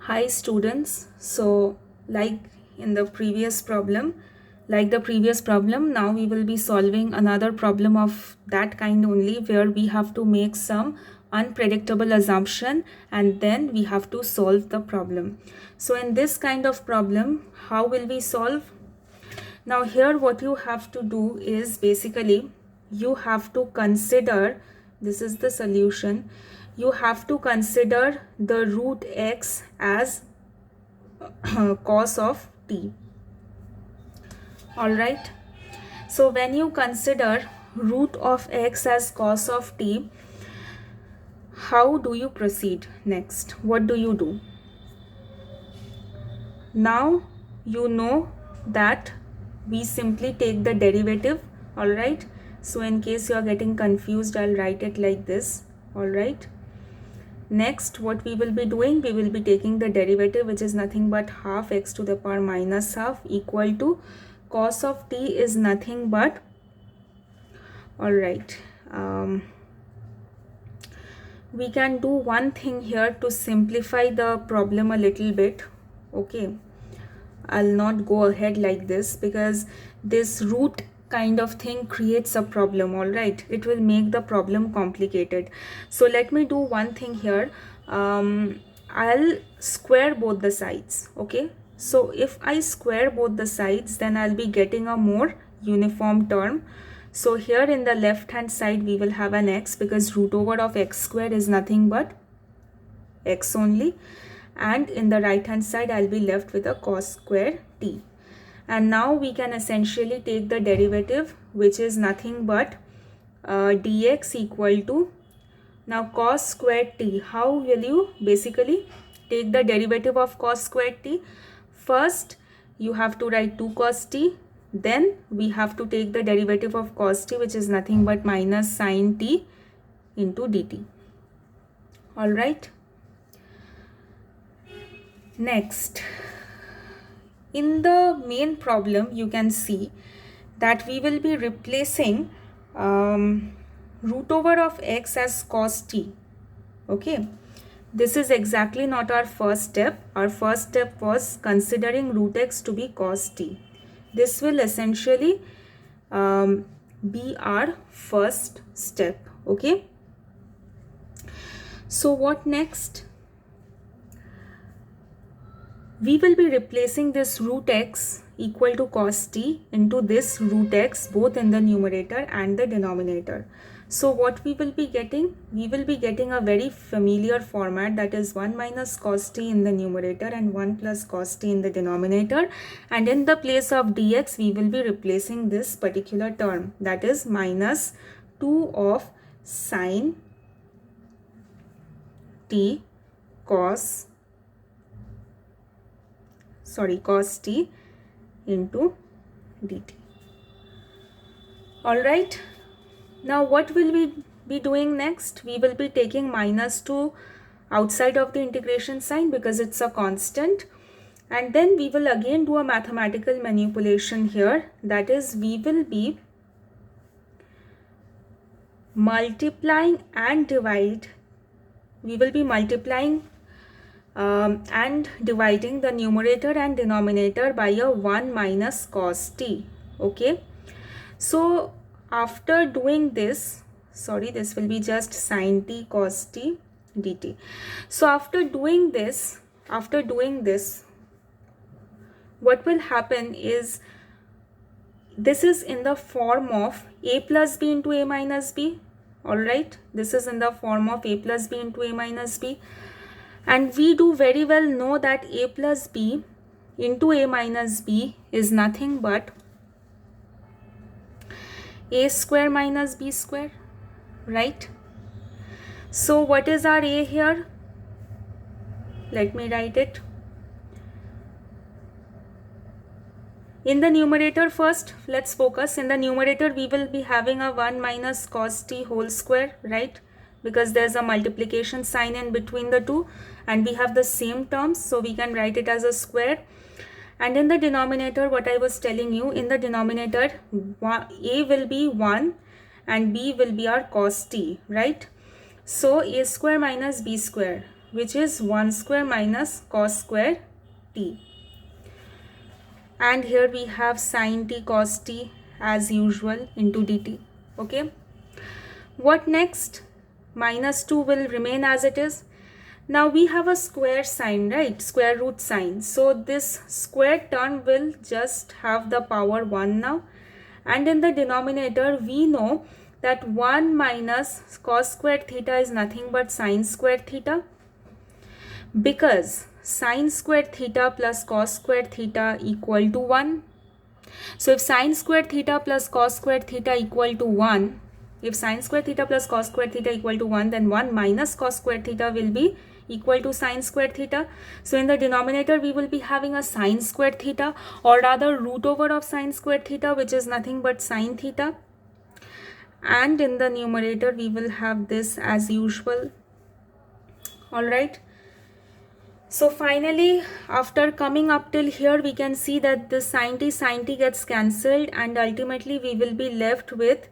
Hi students, so like in the previous problem, now we will be solving another problem of that kind only, where we have to make some unpredictable assumption and then we have to solve the problem. So in this kind of problem, how will we solve? Now here what you have to do is basically you have to consider, this is the solution, you have to consider the root x as cos of t. All right, so when you consider root of x as cos of t, how do you proceed next? What do you do? Now you know that we simply take the derivative. All right, so in case you are getting confused, I'll write it like this. All right, next what we will be doing, we will be taking the derivative, which is nothing but half x to the power minus half equal to cos of t is nothing but, all right, we can do one thing here to simplify the problem a little bit. Okay, I'll not go ahead like this because this root kind of thing creates a problem. All right, it will make the problem complicated. So let me do one thing here. I'll square both the sides. Okay, so if I square both the sides, then I'll be getting a more uniform term. So here in the left hand side we will have an x, because root over of x square is nothing but x only, and in the right hand side I'll be left with a cos square t. And now we can essentially take the derivative, which is nothing but dx equal to, now cos square t. How will you basically take the derivative of cos square t? First you have to write 2 cos t, then we have to take the derivative of cos t, which is nothing but minus sin t into dt. All right, next in the main problem you can see that we will be replacing root over of x as cos t. Okay, this is exactly not our first step. Our first step was considering root x to be cos t. This will essentially be our first step. Okay, so what next? We will be replacing this root x equal to cos t into this root x both in the numerator and the denominator. So what we will be getting? We will be getting a very familiar format, that is 1 minus cos t in the numerator and 1 plus cos t in the denominator, and in the place of dx we will be replacing this particular term, that is minus 2 of sin t cos t into dt. All right, now what will we be doing next? We will be taking minus 2 outside of the integration sign because it's a constant, and then we will again do a mathematical manipulation here, that is we will be multiplying and dividing the numerator and denominator by a 1 minus cos t. Okay, so after doing this, this will be just sin t cos t dt. So after doing this, what will happen is, this is in the form of a plus b into a minus b. All right, this is in the form of a plus b into a minus b, and we do very well know that a plus b into a minus b is nothing but a square minus b square, right? So what is our a here? Let me write it. In the numerator first, let's focus. In the numerator we will be having a 1 minus cos t whole square, right? Because there's a multiplication sign in between the two and we have the same terms, so we can write it as a square. And in the denominator, what I was telling you, in the denominator a will be 1 and b will be our cos t, right? So a square minus b square, which is 1 square minus cos square t. And here we have sin t cos t as usual into dt. Okay. What next? Minus 2 will remain as it is. Now we have a square sign, right? Square root sign. So this square term will just have the power 1 now. And in the denominator, we know that 1 minus cos squared theta is nothing but sin squared theta. Because sin squared theta plus cos squared theta equal to 1. So if sin squared theta plus cos squared theta equal to 1, if sin squared theta plus cos squared theta equal to 1, then 1 minus cos squared theta will be equal to sin squared theta. So in the denominator, we will be having a sin squared theta, or rather root over of sin squared theta, which is nothing but sin theta. And in the numerator, we will have this as usual. Alright. So finally, after coming up till here, we can see that the sin t gets cancelled, and ultimately we will be left with,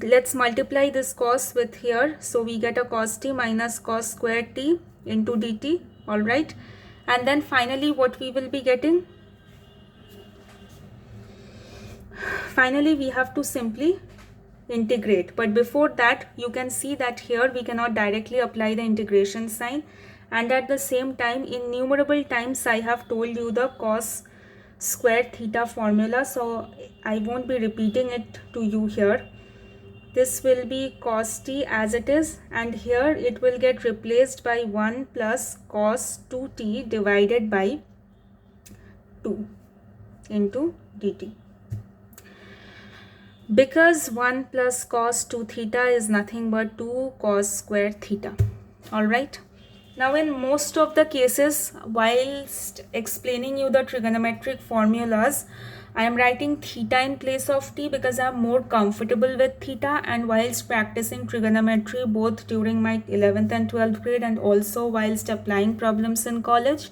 let's multiply this cos with here. So we get a cos t minus cos square t into dt. Alright. And then finally, what we will be getting? Finally, we have to simply integrate. But before that, you can see that here we cannot directly apply the integration sign. And at the same time, innumerable times I have told you the cos square theta formula, so I won't be repeating it to you here. This will be cos t as it is, and here it will get replaced by 1 plus cos 2t divided by 2 into dt. Because 1 plus cos 2 theta is nothing but 2 cos square theta. Alright. Now in most of the cases, whilst explaining you the trigonometric formulas, I am writing theta in place of t because I am more comfortable with theta, and whilst practicing trigonometry both during my 11th and 12th grade and also whilst applying problems in college,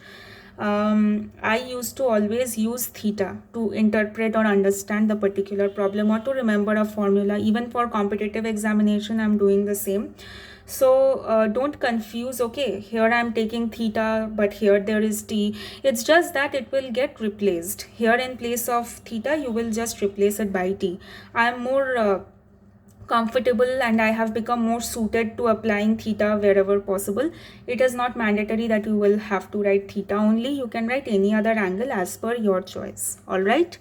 I used to always use theta to interpret or understand the particular problem or to remember a formula. Even for competitive examination, I'm doing the same. So don't confuse, okay, here I'm taking theta, but here there is t. It's just that it will get replaced. Here in place of theta, you will just replace it by t. I'm more comfortable and I have become more suited to applying theta wherever possible. It is not mandatory that you will have to write theta only. You can write any other angle as per your choice. Alright.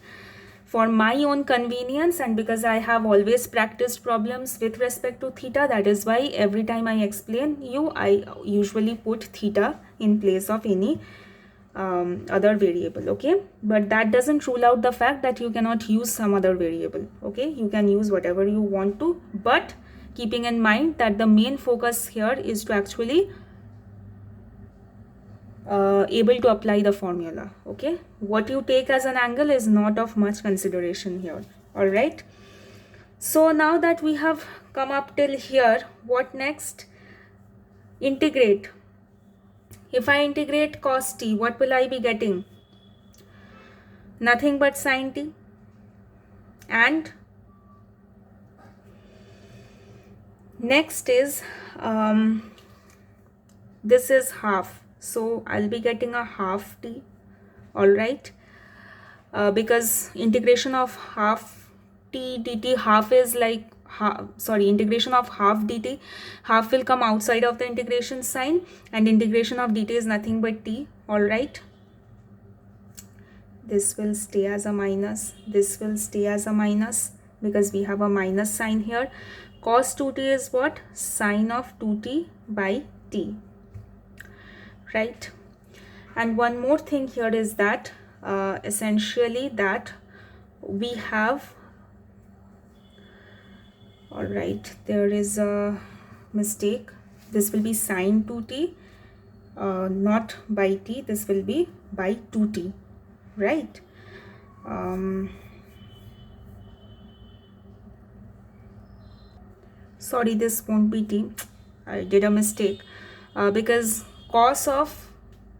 For my own convenience, and because I have always practiced problems with respect to theta, that is why every time I explain you, I usually put theta in place of any other variable. Okay, but that doesn't rule out the fact that you cannot use some other variable. Okay, you can use whatever you want to, but keeping in mind that the main focus here is to actually able to apply the formula. Okay, what you take as an angle is not of much consideration here. All right, so now that we have come up till here, what next? Integrate. If I integrate cos t, what will I be getting? Nothing but sin t. And next is this is half, so I'll be getting a half t. All right, because integration of half t dt, half is like integration of half dt, half will come outside of the integration sign, and integration of dt is nothing but t. All right, this will stay as a minus, this will stay as a minus because we have a minus sign here. Cos 2t is what? Sine of 2t by t, right? And one more thing here is that essentially that we have, all right, there is a mistake. This will be sine 2t, not by t. This will be by 2t, right? Sorry, this won't be t. I did a mistake because cos of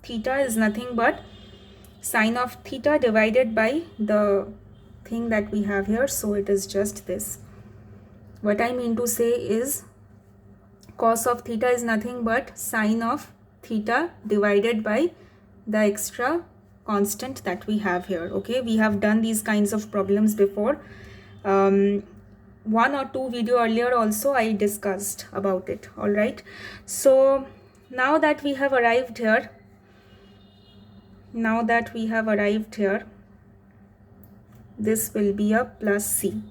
theta is nothing but sine of theta divided by the thing that we have here. So it is just this. What I mean to say is cos of theta is nothing but sine of theta divided by the extra constant that we have here. Okay, we have done these kinds of problems before. One or two video earlier also I discussed about it. All right, so now that we have arrived here, this will be a plus c,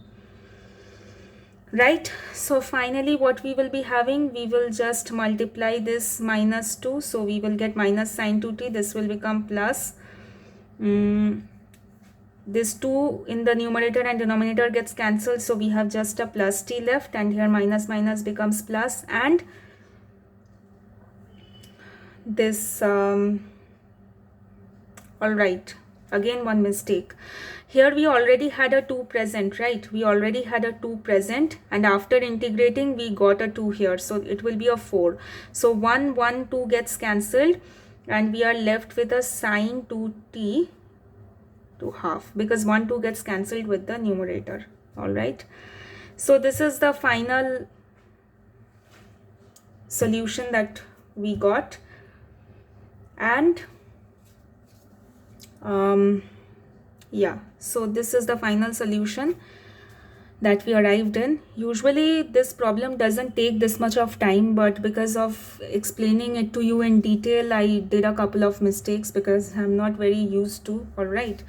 right? So finally what we will be having, we will just multiply this minus 2, so we will get minus sine 2t. This will become plus this 2 in the numerator and denominator gets cancelled, so we have just a plus t left, and here minus minus becomes plus, and this all right, again one mistake. Here we already had a 2 present, right? We already had a 2 present, and after integrating we got a 2 here, so it will be a 4. So 1 1 2 gets cancelled, and we are left with a sine 2t to half, because 1 2 gets cancelled with the numerator. All right, so this is the final solution that we got, and yeah, so this is the final solution that we arrived in. Usually this problem doesn't take this much of time, but because of explaining it to you in detail, I did a couple of mistakes because I'm not very used to. All right,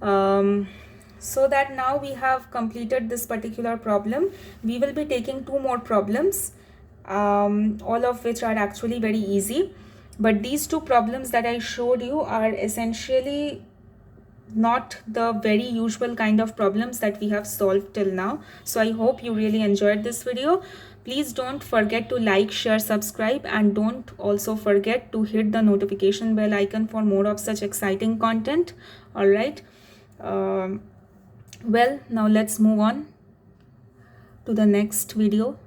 so that now we have completed this particular problem. We will be taking 2 more problems, all of which are actually very easy, but these 2 problems that I showed you are essentially not the very usual kind of problems that we have solved till now. So I hope you really enjoyed this video. Please don't forget to like, share, subscribe, and don't also forget to hit the notification bell icon for more of such exciting content. All right, well, now let's move on to the next video.